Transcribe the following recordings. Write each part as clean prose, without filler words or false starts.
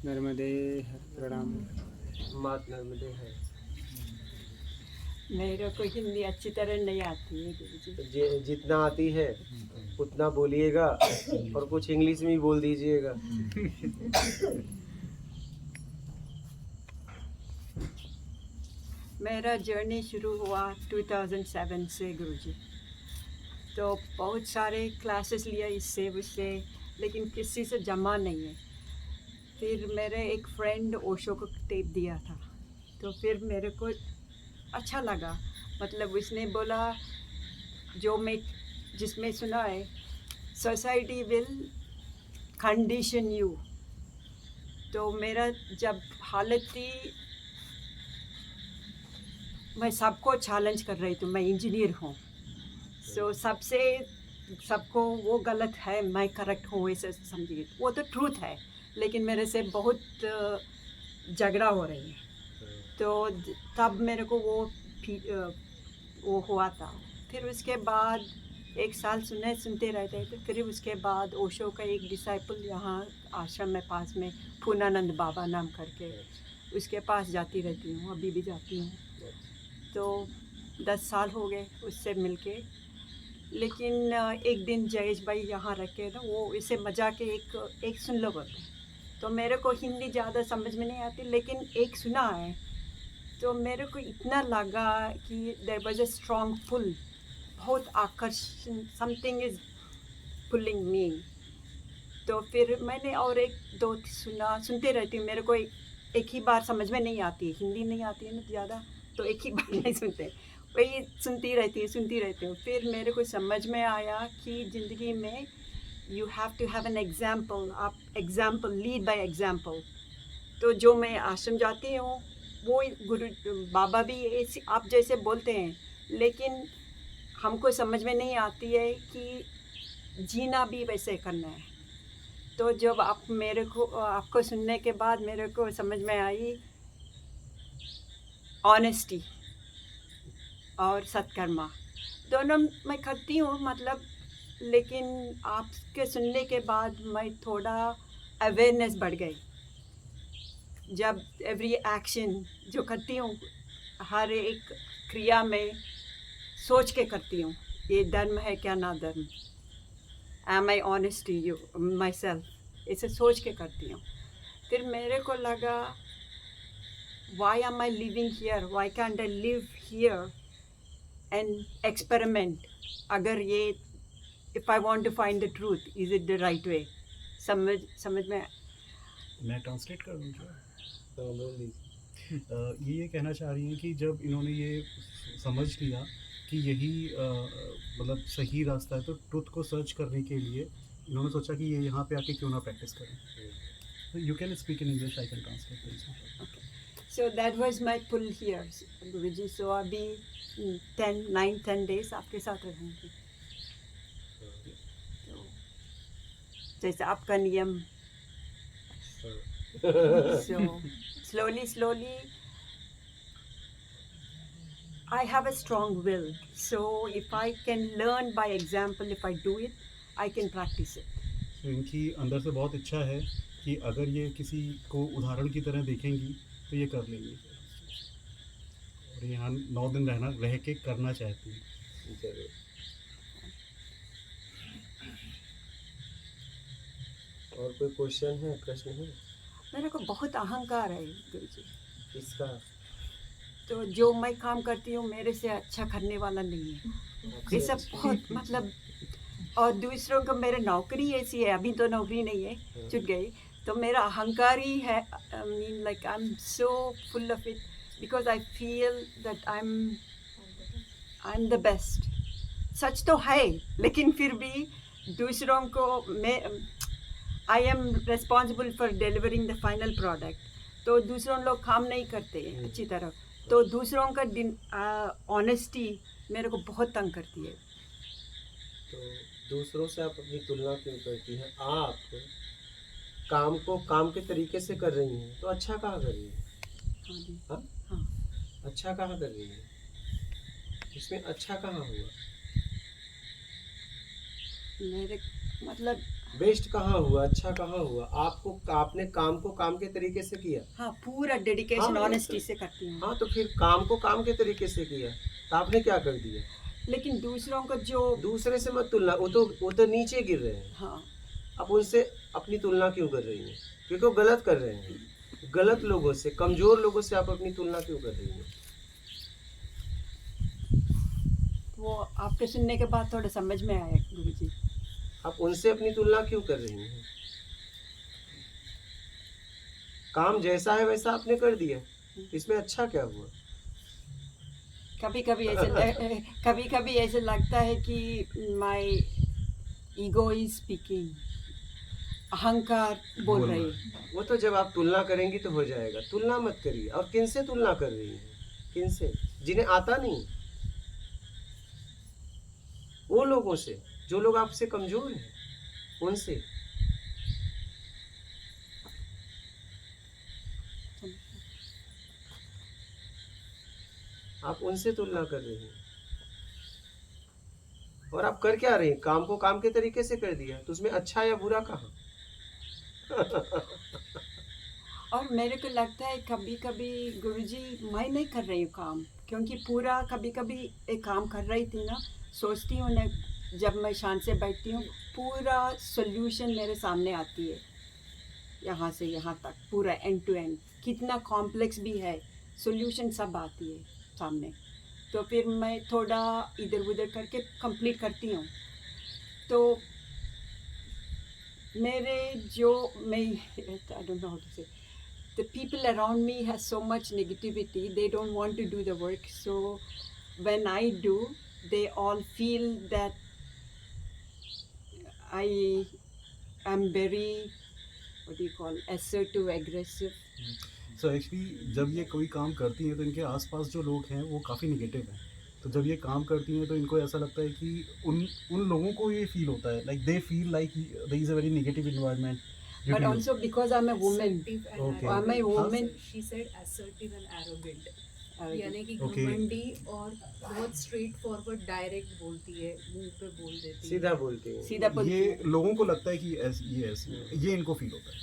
नर्मदे प्रणाम। मात नर्मदे है। मेरे को हिंदी अच्छी तरह नहीं आती है गुरुजी। तो जितना आती है उतना बोलिएगा और कुछ इंग्लिश में भी बोल दीजिएगा। मेरा जर्नी शुरू हुआ 2007 से गुरुजी। तो बहुत सारे क्लासेस लिए इससे उससे, लेकिन किसी से जमा नहीं है। फिर मेरे एक फ्रेंड ओशो को टेप दिया था, तो फिर मेरे को अच्छा लगा। मतलब उसने बोला जो मैं जिसमें सुना है, सोसाइटी विल कंडीशन यू। तो मेरा जब हालत थी, मैं सबको चैलेंज कर रही थी, मैं इंजीनियर हूँ। सो सबको वो गलत है, मैं करेक्ट हूँ, ऐसे समझिए। वो तो ट्रूथ है, लेकिन मेरे से बहुत झगड़ा हो रही है। तो तब मेरे को वो हुआ था। फिर उसके बाद एक साल सुनते रहते थे। फिर उसके बाद ओशो का एक डिसाइपल यहाँ आश्रम में पास में, पूर्णानंद बाबा नाम करके, उसके पास जाती रहती हूँ, अभी भी जाती हूँ। तो 10 साल हो गए उससे मिलके। लेकिन एक दिन जयेश भाई यहाँ रख के ना, वो इसे मजाक के एक सुन लो बोलते हैं। तो मेरे को हिंदी ज़्यादा समझ में नहीं आती, लेकिन एक सुना है तो मेरे को इतना लगा कि देयर वाज अ स्ट्रॉन्ग पुल, बहुत आकर्षण, समथिंग इज पुलिंग मी। तो फिर मैंने और एक दो सुनते रहती हूँ। मेरे को एक ही बार समझ में नहीं आती, हिंदी नहीं आती है ना ज़्यादा, तो एक ही बार नहीं सुनते, वही सुनती रहती हूँ। फिर मेरे को समझ में आया कि ज़िंदगी में you have to have an example. आप एग्जाम्पल, लीड बाय एग्जाम्पल। तो जो मैं आश्रम जाती हूँ, वो गुरु बाबा भी ऐसे आप जैसे बोलते हैं, लेकिन हमको समझ में नहीं आती है कि जीना भी वैसे करना है। तो जब आपको सुनने के बाद मेरे को समझ में आई ऑनेस्टी और सत्कर्मा, दोनों मैं करती हूँ मतलब। लेकिन आपके सुनने के बाद मैं थोड़ा अवेयरनेस बढ़ गई। जब एवरी एक्शन जो करती हूँ, हर एक क्रिया में सोच के करती हूँ, ये धर्म है क्या ना धर्म, am I honest to you myself, इसे सोच के करती हूँ। फिर मेरे को लगा why am I living here? Why can't I live here and experiment? अगर ये if I want to find the truth, is it the right way? समझ में। मैं ट्रांसलेट कर दूँ क्या? तो बोल दीजिए। ये कहना चाह रही हैं कि जब इन्होंने ये समझ लिया कि यही मतलब सही रास्ता है, तो ट्रुथ को सर्च करने के लिए इन्होंने सोचा कि ये यहाँ पे आके क्यों ना प्रैक्टिस करें। You can speak in English, I can translate. So that was my pull here, Guruji. So अभी 9-10 days आपके साथ रहूँगी। तो जैसे आपका नियम। So slowly I have a strong will. So if I can learn by example, if I do it, I can practice it. तो इनकी अंदर से बहुत इच्छा है कि अगर ये किसी को उदाहरण की तरह देखेंगी तो ये कर लेंगी, और यहाँ 9 दिन रह के करना चाहती हैं। जरूर। और कोई क्वेश्चन है, प्रश्न है? मेरे को बहुत अहंकार है गुरुजी। किसका? तो जो मैं काम करती हूँ, मेरे से अच्छा करने वाला नहीं है। ये सब बहुत मतलब, और दूसरों को, मेरे नौकरी ऐसी है, अभी तो नौकरी नहीं है, छूट गई। तो मेरा अहंकार ही है। I mean like I am so full of it, because I feel that I am the best. सच तो है, लेकिन फिर भी दूसरों को मैं I am responsible for delivering the final product. तो दूसरों लोग काम नहीं करते अच्छी तरह, तो दूसरों का ऑनेस्टी मेरे को बहुत तंग करती है। तो दूसरों से आप अपनी तुलना क्यों करती हैं? आप काम को काम के तरीके से कर रही हैं, तो अच्छा कहाँ कर रही हैं? हाँ जी। हाँ? हाँ। अच्छा कहाँ कर रही हैं? इसमें अच्छा कहाँ हुआ? मेरे मतलब बेस्ट कहाँ हुआ, अच्छा कहाँ हुआ? आपने काम को काम के तरीके से किया। हाँ, पूरा डेडिकेशन हाँ, ऑनेस्टी से करती हूँ। हाँ, तो फिर काम को काम के तरीके से किया, तो आपने क्या कर दिया? लेकिन दूसरों को जो दूसरे से मत तुलना, वो तो नीचे गिर रहे हैं। हाँ, आप उनसे अपनी तुलना क्यों कर रही हैं? क्योंकि वो गलत कर रहे हैं। गलत लोगों से, कमजोर लोगों से आप अपनी तुलना क्यों कर रही हैं? वो आपके सुनने के बाद थोड़ा समझ में आया गुरुजी। आप उनसे अपनी तुलना क्यों कर रही हैं? काम जैसा है वैसा आपने कर दिया, इसमें अच्छा क्या हुआ? कभी कभी ऐसे लगता है कि माय ईगो इज स्पीकिंग, अहंकार बोल रही है। वो तो जब आप तुलना करेंगी तो हो जाएगा। तुलना मत करिए। और किन से तुलना कर रही हैं? किन से? जिन्हें आता नहीं, वो लोगों से, जो लोग आपसे कमजोर हैं, उनसे। आप उनसे तुलना कर रही हैं। और आप कर क्या रही हैं? काम को काम के तरीके से कर दिया, तो उसमें अच्छा या बुरा कहाँ? और मेरे को लगता है कभी कभी गुरुजी मैं नहीं कर रही हूँ काम, क्योंकि पूरा कभी कभी एक काम कर रही थी ना, सोचती हूँ ना, जब मैं शांत से बैठती हूँ पूरा सोल्यूशन मेरे सामने आती है, यहाँ से यहाँ तक पूरा एंड टू एंड, कितना कॉम्प्लेक्स भी है सोल्यूशन सब आती है सामने। तो फिर मैं थोड़ा इधर उधर करके कंप्लीट करती हूँ। तो मेरे जो मैं I don't know how to say, the people around me has so much negativity, they don't want to do the work, so when I do, they all feel that I am very, what do you call, assertive, aggressive. So actually जब ये कोई काम करती हैं तो इनके आसपास जो लोग हैं वो काफ़ी निगेटिव हैं, तो जब ये काम करती हैं तो इनको ऐसा लगता है कि उन लोगों को ये फील होता है, like they feel like there is a very negative environment. But also because I'm a woman. Assertive and Okay. I'm a arrogant. woman. She said assertive and arrogant. Arrogant. यानी कि Okay. घमंडी और बहुत straight forward direct बोलती है, मुंह पे बोल देती है। सीधा बोलते हैं। सीधा बोलती ये हूँ। लोगों को लगता है कि ये ऐसी है, ये इनको फील होता है.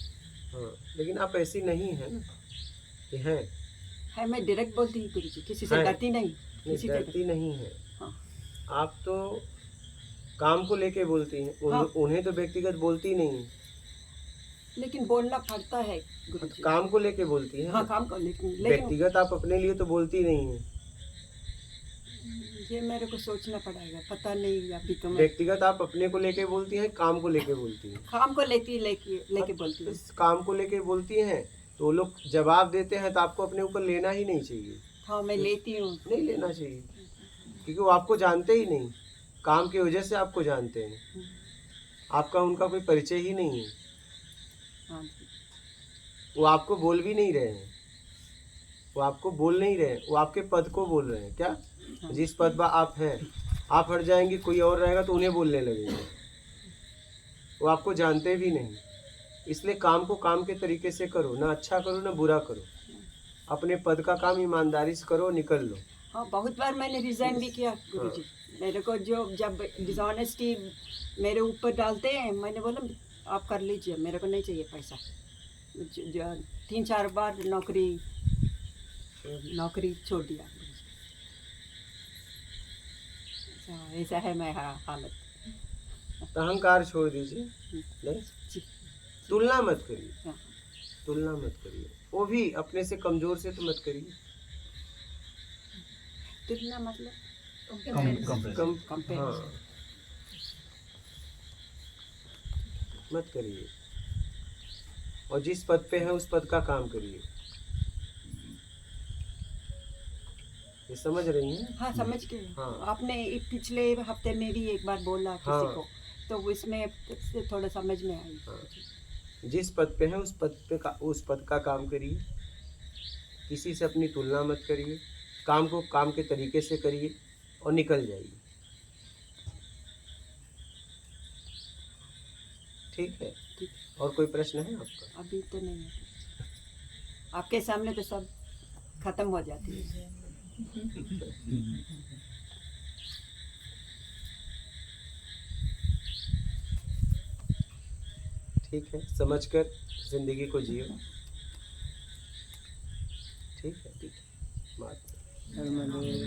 हाँ, लेकिन आप ऐसी नहीं है ना, ये है। है, मैं डायरेक्ट बोलती हूँ गुरुजी, किसी से है। डरती नहीं, नहीं, किसी से डरती नहीं है। हाँ। आप तो काम को लेके बोलती हैं, हाँ। उन्हें तो व्यक्तिगत बोलती नहीं। लेकिन बोलना पड़ता है गुरुजी। काम को लेके बोलती हैं। हाँ, काम को लेकिन व्यक्तिगत आप अपने लिए तो बोलती नहीं है। ये मेरे को सोचना पड़ेगा, पता नहीं अभी तो मैं व्यक्तिगत आप अपने को लेके बोलती हैं, काम को लेके बोलती हैं। काम को लेके बोलती हूँ। इस काम को लेके बोलती हैं तो वो लोग जवाब देते हैं तो आपको अपने ऊपर लेना ही नहीं चाहिए। हाँ, मैं लेती हूँ। नहीं लेना चाहिए, क्योंकि वो आपको जानते ही नहीं, काम की वजह से आपको जानते हैं, आपका उनका कोई परिचय ही नहीं है। हाँ, वो आपको बोल भी नहीं रहे हैं, वो आपको बोल नहीं रहे हैं, वो आपके पद को बोल रहे हैं। क्या? हाँ। जिस पद पर आप हैं, आप हट जाएंगे, कोई और रहेगा तो उन्हें बोलने लगेंगे। वो आपको जानते भी नहीं। इसलिए काम को काम के तरीके से करो, ना अच्छा करो ना बुरा करो। अपने पद का काम ईमानदारी से करो, निकल लो। हाँ, बहुत बार मैंने रिजाइन भी किया गुरुजी। मेरे को जब डिसऑनेस्टी मेरे ऊपर डालते हैं, मैंने बोला आप कर लीजिए, मेरे को नहीं चाहिए पैसा। 3-4 बार नौकरी छोड़ दिया। ऐसा है मैं हालत। तो अहंकार छोड़ दीजिए, नहीं, जी। तुलना मत करिए, हाँ। तुलना मत करिए। वो भी अपने से कमजोर से तो मत करिए। तुलना मतलब कम हाँ, मत करिए। और जिस पद पे है उस पद का काम करिए। ये समझ रही हैं? हाँ, समझ के। हाँ। आपने पिछले हफ्ते में भी एक बार बोला किसी हाँ। को, तो इसमें से थोड़ा समझ में आई। हाँ। जिस पद पे है उस पद का काम करिए। किसी से अपनी तुलना मत करिए। काम को काम के तरीके से करिए और निकल जाइए। ठीक है? ठीक। और कोई प्रश्न है आपका? अभी तो नहीं है, आपके सामने तो सब खत्म हो जाती है। ठीक है, समझकर जिंदगी को जियो। ठीक है, ठीक है। बात सर मैंने